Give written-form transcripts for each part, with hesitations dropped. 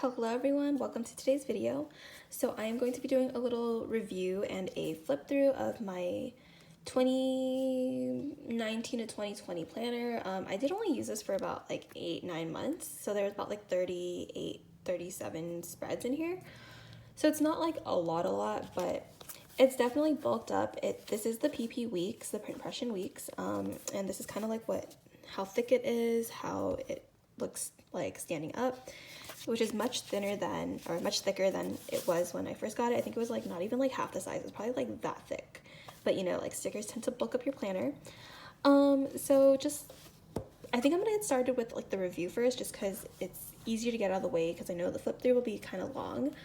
Hello everyone, welcome to today's video. So I am going to be doing a little review and a flip through of my 2019 to 2020 planner. I did only use this for about like 8-9 months, so there's about like 37 spreads in here. So it's not like a lot, but it's definitely bulked up. This is the PP weeks, the Pression weeks, and this is kind of like how thick it is, how it looks like standing up, which is much thicker than it was when I first got it. I think it was like not even like half the size. It's probably like that thick, but you know, like stickers tend to bulk up your planner. So I think I'm gonna get started with like the review first, just because it's easier to get out of the way, because I know the flip through will be kind of long.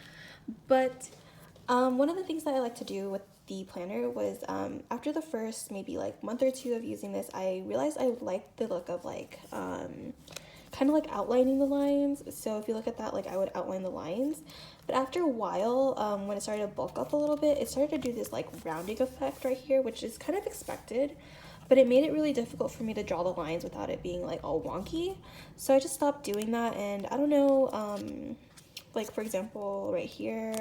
But one of the things that I like to do with the planner was after the first maybe like month or two of using this, I realized I liked the look of like kind of like outlining the lines. So if you look at that, like I would outline the lines, but after a while, when it started to bulk up a little bit, it started to do this like rounding effect right here, which is kind of expected, but it made it really difficult for me to draw the lines without it being like all wonky. So I just stopped doing that, and I don't know, like for example right here,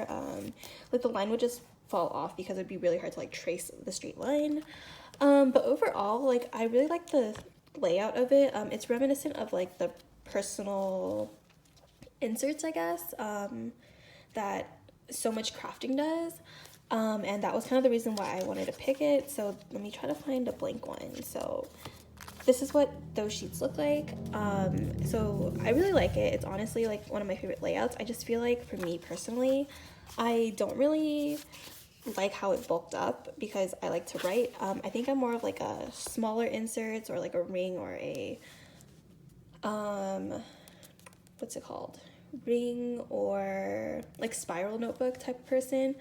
like the line would just fall off because it'd be really hard to like trace the straight line. But overall, like I really like the layout of it. It's reminiscent of like the personal inserts, I guess, that So Much Crafting does, and that was kind of the reason why I wanted to pick it. So let me try to find a blank one. So this is what those sheets look like. So I really like it. It's honestly like one of my favorite layouts. I just feel like for me personally, I don't really like how it bulked up because I like to write. I think I'm more of like a smaller inserts or like a ring or a what's it called, ring or like spiral notebook type of person.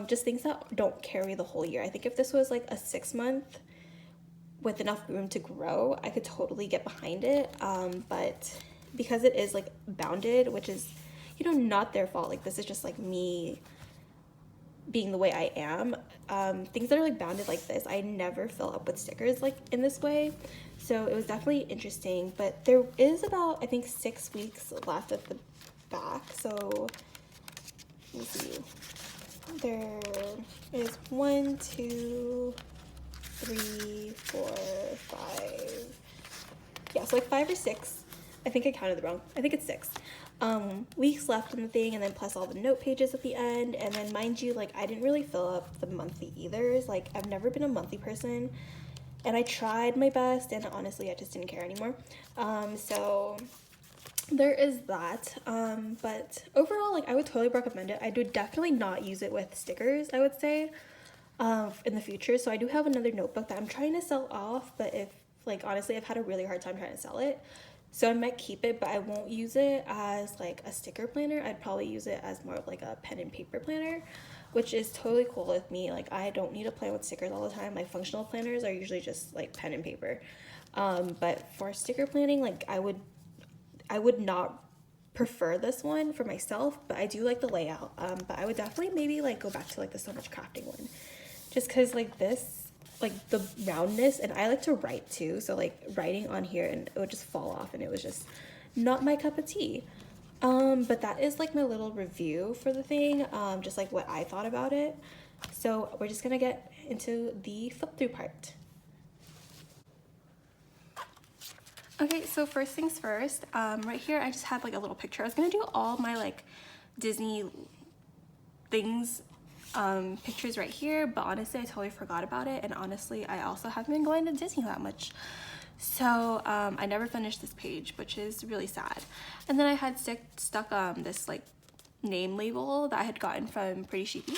Just things that don't carry the whole year. I think if this was like a 6-month with enough room to grow, I could totally get behind it, but because it is like bounded, which is, you know, not their fault, like this is just like me being the way I am, things that are like bounded like this, I never fill up with stickers like in this way. So it was definitely interesting, but there is about, I think, 6 weeks left at the back. So let me see, there is 1, 2, 3, 4, 5, yeah, so like 5 or 6, I think I counted it wrong, I think it's 6 weeks left in the thing, and then plus all the note pages at the end. And then mind you, like I didn't really fill up the monthly either. Like I've never been a monthly person, and I tried my best, and honestly I just didn't care anymore. So there is that, but overall, like I would totally recommend it. I would definitely not use it with stickers, I would say, in the future. So I do have another notebook that I'm trying to sell off, but if like honestly I've had a really hard time trying to sell it, so I might keep it, but I won't use it as like a sticker planner. I'd probably use it as more of like a pen and paper planner, which is totally cool with me. Like I don't need to plan with stickers all the time. My functional planners are usually just like pen and paper, but for sticker planning, like I would not prefer this one for myself, but I do like the layout. But I would definitely maybe like go back to like the So Much Crafting one, just because like this, like the roundness, and I like to write too, so like writing on here and it would just fall off, and it was just not my cup of tea. But that is like my little review for the thing, just like what I thought about it. So we're just gonna get into the flip through part. Okay, so first things first, right here I just had like a little picture. I was gonna do all my like Disney things pictures right here, but honestly I totally forgot about it, and honestly I also haven't been going to Disney that much, so I never finished this page, which is really sad. And then I had stuck this like name label that I had gotten from Pretty Sheepy.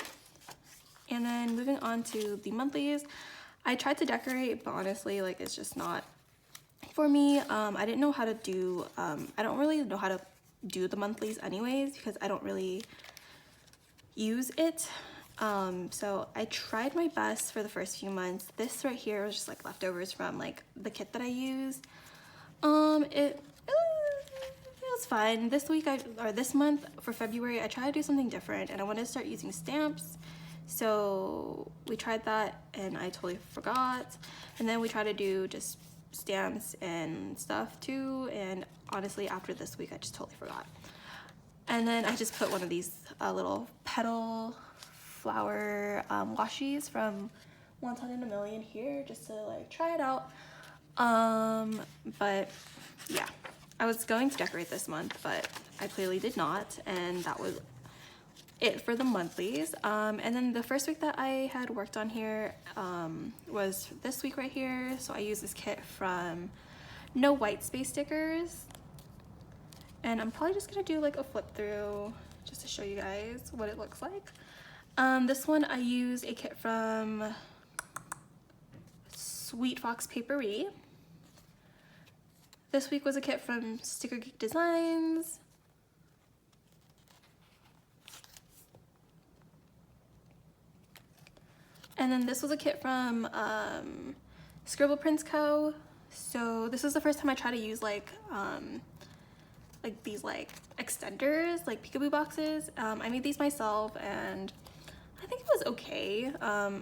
And then moving on to the monthlies, I tried to decorate, but honestly like it's just not for me. I didn't know how to do, I don't really know how to do the monthlies anyways, because I don't really use it. So I tried my best for the first few months. This right here was just like leftovers from like the kit that I used. It was fine. This week or this month for February, I tried to do something different, and I wanted to start using stamps. So we tried that, and I totally forgot. And then we tried to do just stamps and stuff too, and honestly after this week I just totally forgot. And then I just put one of these little petal flower washies from One Ton in a Million here just to like try it out. But yeah, I was going to decorate this month, but I clearly did not, and that was it for the monthlies. And then the first week that I had worked on here was this week right here. So I used this kit from NoWhiteSpaceStickers, and I'm probably just gonna do like a flip through just to show you guys what it looks like. This one I used a kit from SweetFoxPaperie. This week was a kit from StickersByAshleyK. And then this was a kit from PlannerPixieCo. So this was the first time I tried to use like these like extenders, like peekaboo boxes. I made these myself and I think it was okay. I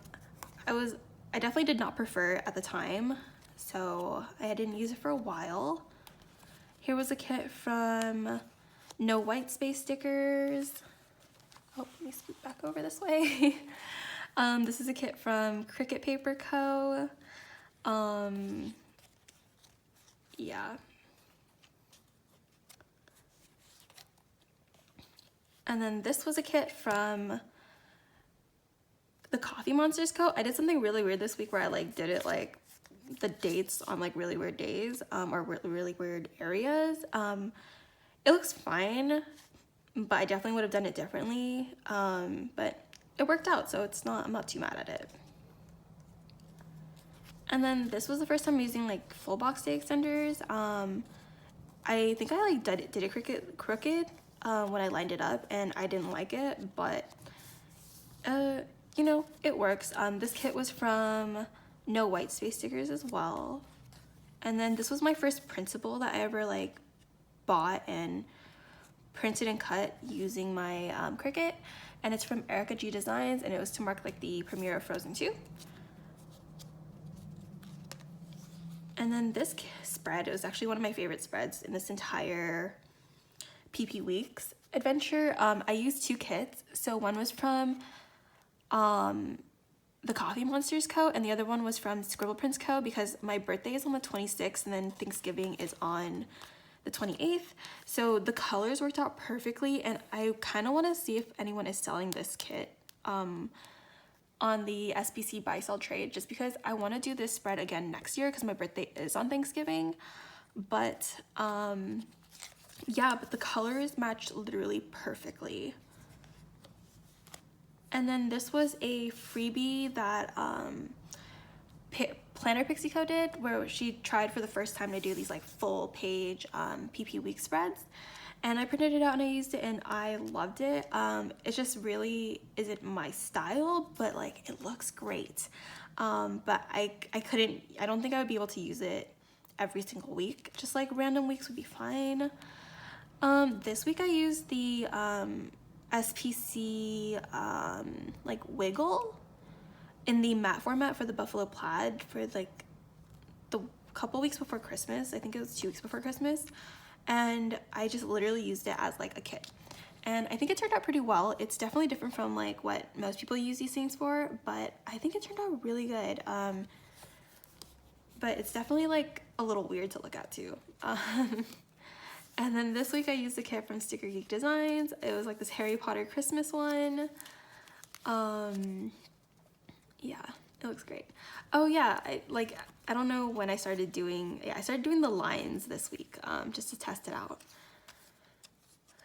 definitely did not prefer it at the time, so I didn't use it for a while. Here was a kit from NoWhiteSpaceStickers. Oh, let me scoot back over this way. This is a kit from EricaGDesigns. Yeah. And then this was a kit from the Coffee Monsters Co. I did something really weird this week where I like did it like the dates on like really weird days or really weird areas. It looks fine, but I definitely would have done it differently. But it worked out, so I'm not too mad at it. And then this was the first time using like full box day extenders. I think I like did it crooked when I lined it up, and I didn't like it, but you know, it works. This kit was from NoWhiteSpaceStickers as well. And then this was my first printable that I ever like bought and printed and cut using my Cricut, and it's from EricaGDesigns, and it was to mark like the premiere of Frozen 2. And then this spread, it was actually one of my favorite spreads in this entire PP Weeks adventure. I used two kits. So one was from the Coffee Monsters Co. and the other one was from PlannerPixieCo because my birthday is on the 26th and then Thanksgiving is on the 28th. So the colors worked out perfectly, and I kind of want to see if anyone is selling this kit on the SBC buy sell trade, just because I want to do this spread again next year because my birthday is on Thanksgiving. But yeah, but the colors matched literally perfectly. And then this was a freebie that PlannerPixieCo did, where she tried for the first time to do these like full page PP Week spreads, and I printed it out and I used it and I loved it. It just really isn't my style, but like it looks great. But I don't think I would be able to use it every single week. Just like random weeks would be fine. This week I used the SPC like wiggle in the matte format for the buffalo plaid for like the couple weeks before Christmas. I think it was 2 weeks before Christmas, and I just literally used it as like a kit, and I think it turned out pretty well. It's definitely different from like what most people use these things for, but I think it turned out really good. But it's definitely like a little weird to look at too. And then this week I used a kit from EricaGDesigns. It was like this Harry Potter Christmas one. Yeah, it looks great. Oh yeah, I don't know when I started doing, I started doing the lines this week, just to test it out.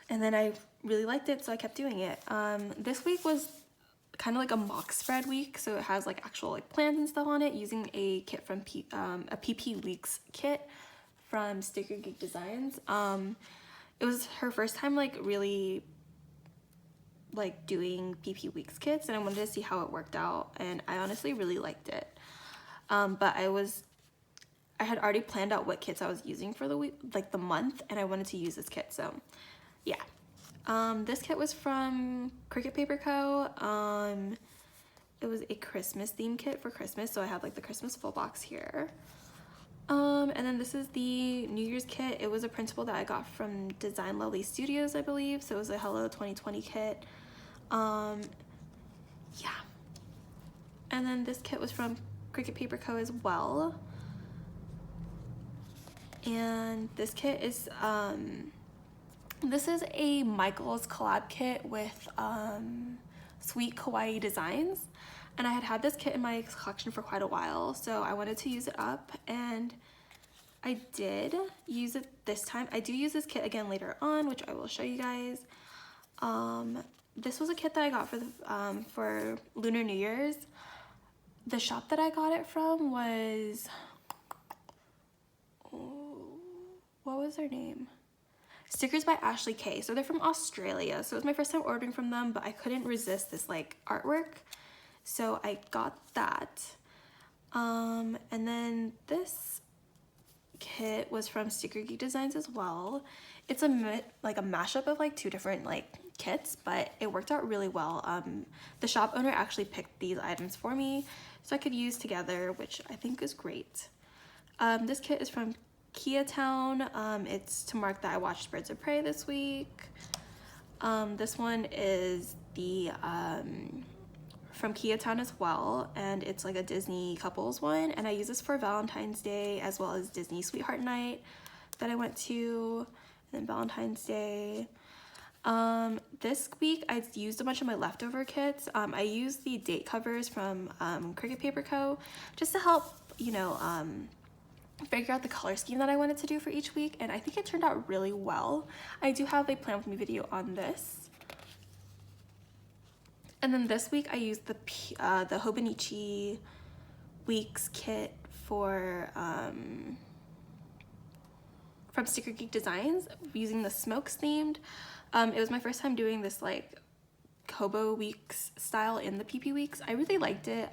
And then I really liked it, so I kept doing it. This week was kind of like a mock spread week, so it has like actual like plans and stuff on it, using a kit from a PP Weeks kit from EricaGDesigns. It was her first time like really like doing PP Weeks kits, and I wanted to see how it worked out, and I honestly really liked it. But I had already planned out what kits I was using for the week, like the month, and I wanted to use this kit, so yeah. This kit was from EricaPaperCo. It was a Christmas theme kit for Christmas, so I have like the Christmas full box here. And then this is the New Year's kit. It was a printable that I got from DesignLovelyStudios, I believe. So it was a Hello 2020 kit. Yeah. And then this kit was from EricaGDesigns as well. And this kit is, this is a Michael's collab kit with SweetKawaiiDesigns. And I had this kit in my collection for quite a while, so I wanted to use it up, and I did use it this time. I do use this kit again later on, which I will show you guys. This was a kit that I got for Lunar New Year's. The shop that I got it from was, what was their name? StickersByAshleyK. So they're from Australia. So it was my first time ordering from them, but I couldn't resist this like artwork. So I got that. And then this kit was from StickerGyDesigns as well. It's a mashup of like two different like kits, but it worked out really well. The shop owner actually picked these items for me so I could use together, which I think is great. This kit is from Keatown. It's to mark that I watched Birds of Prey this week. This one is the from Keatown as well, and it's like a Disney couples one, and I use this for Valentine's Day as well as Disney Sweetheart Night that I went to, and then Valentine's Day. This week I used a bunch of my leftover kits. I used the date covers from EricaPaperie just to help, you know, figure out the color scheme that I wanted to do for each week, and I think it turned out really well. I do have a plan with me video on this. And then this week I used the Hobonichi Weeks kit for from StickerGyDesigns, using the smokes themed. It was my first time doing this like Hobo Weeks style in the PP Weeks. I really liked it.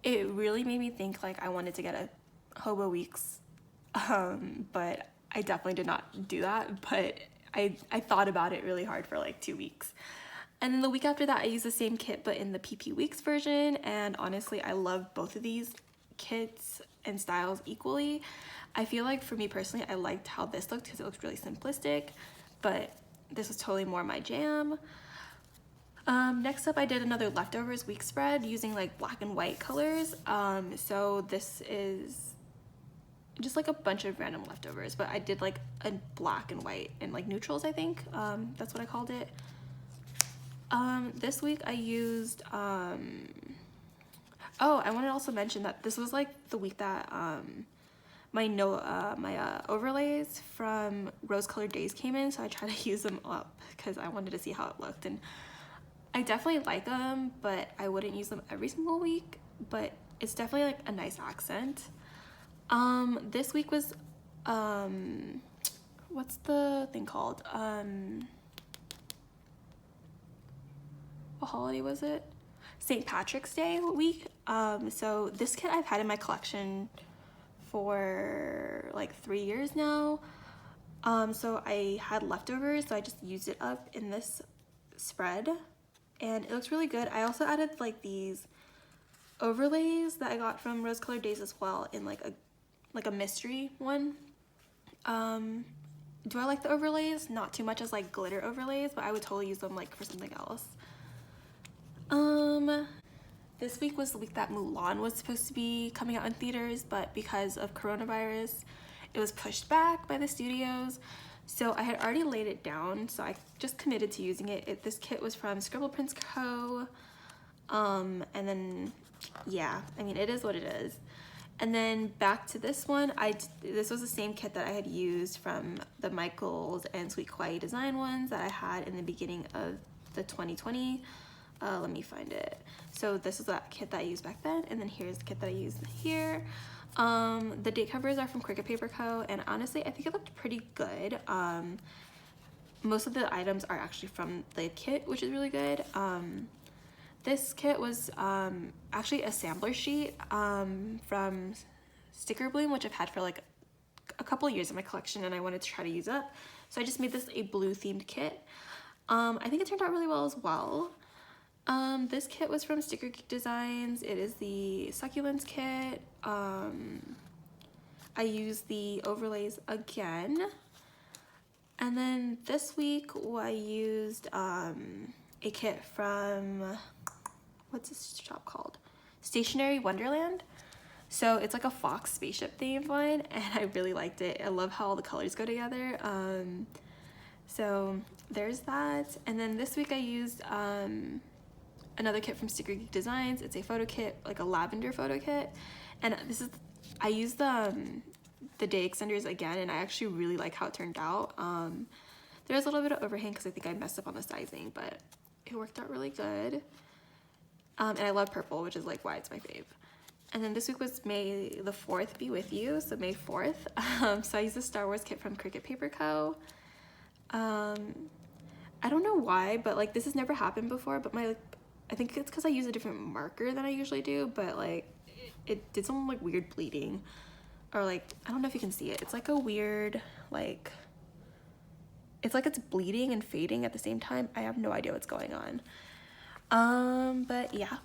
It really made me think like I wanted to get a Hobo Weeks, but I definitely did not do that. But I thought about it really hard for like 2 weeks. And then the week after that, I used the same kit, but in the PP Weeks version. And honestly, I love both of these kits and styles equally. I feel like for me personally, I liked how this looked because it looked really simplistic, but this was totally more my jam. Next up, I did another leftovers week spread using like black and white colors. So this is just like a bunch of random leftovers, but I did like a black and white and like neutrals, I think. That's what I called it. This week I used, oh, I want to also mention that this was like the week that, my overlays from Rose Colored Days came in, so I tried to use them up because I wanted to see how it looked, and I definitely like them, but I wouldn't use them every single week, but it's definitely like a nice accent. This week was, what's the thing called? What holiday was it? St. Patrick's Day week. So this kit I've had in my collection for like 3 years now. So I had leftovers, so I just used it up in this spread, and it looks really good. I also added like these overlays that I got from Rose Colored Days as well in like a mystery one. Do I like the overlays? Not too much as like glitter overlays, but I would totally use them like for something else. This week was the week that Mulan was supposed to be coming out in theaters, but because of coronavirus, it was pushed back by the studios. So I had already laid it down, so I just committed to using it. This kit was from ScribblePrints.co. And then, yeah, I mean, it is what it is. And then back to this one, this was the same kit that I had used from the Michaels and SweetKawaiiDesign ones that I had in the beginning of the 2020. Let me find it. So this is that kit that I used back then, and then here's the kit that I used here. The date covers are from EricaPaperie, and honestly, I think it looked pretty good. Most of the items are actually from the kit, which is really good. This kit was actually a sampler sheet from Sticker Bloom, which I've had for like a couple of years in my collection, and I wanted to try to use up. So I just made this a blue themed kit. I think it turned out really well as well. This kit was from StickerGyDesigns. It is the Succulents kit. I used the overlays again. And then this week I used a kit from, what's this shop called? StationeryWonderland. So it's like a fox spaceship themed one, and I really liked it. I love how all the colors go together. So there's that. And then this week I used another kit from EricaGDesigns. It's a photo kit, like a lavender photo kit. And this is, I used the day extenders again, and I actually really like how it turned out. There's a little bit of overhang because I think I messed up on the sizing, but it worked out really good. And I love purple, which is like why it's my fave. And then this week was May the 4th be with you, so May 4th. So I used the Star Wars kit from PlannerPixieCo. I don't know why, but like this has never happened before, but I think it's because I use a different marker than I usually do, but like it did some like weird bleeding, or like, I don't know if you can see it. It's like a weird, like, it's like it's bleeding and fading at the same time. I have no idea what's going on. But yeah.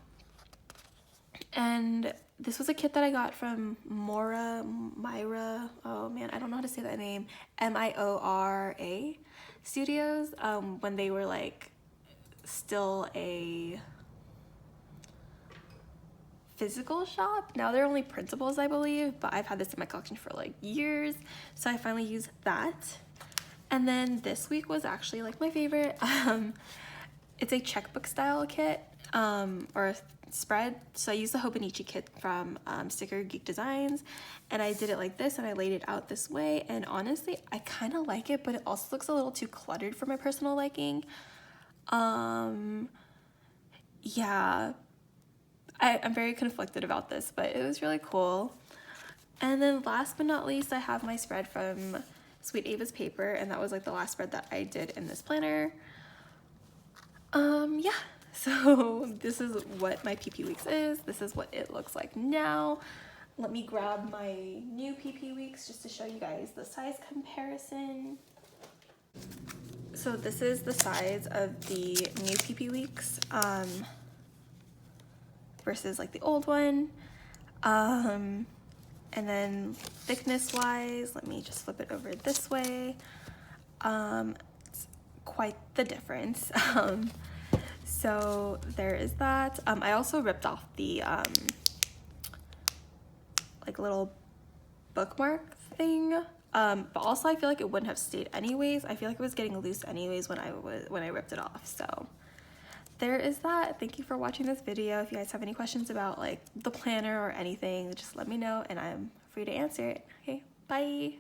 And this was a kit that I got from Myra, oh man, I don't know how to say that name, MioraStudios, when they were like still a physical shop. Now they're only printables, I believe, but I've had this in my collection for like years, so I finally used that. And then this week was actually like my favorite. It's a checkbook style kit, or a spread. So I used the Hobonichi kit from StickersByAshleyK, and I did it like this, and I laid it out this way, and honestly I kind of like it, but it also looks a little too cluttered for my personal liking. Yeah, I'm very conflicted about this, but it was really cool. And then last but not least, I have my spread from SweetFoxPaperie, and that was like the last spread that I did in this planner. Yeah, so this is what my PP Weeks is. This is what it looks like now. Let me grab my new PP Weeks just to show you guys the size comparison. So this is the size of the new PP Weeks versus like the old one. And then thickness wise, let me just flip it over this way. It's quite the difference. So there is that. I also ripped off the like little bookmark thing, but also I feel like it wouldn't have stayed anyways. I feel like it was getting loose anyways when I ripped it off. So there is that. Thank you for watching this video. If you guys have any questions about like the planner or anything, just let me know and I'm free to answer it. Okay, bye.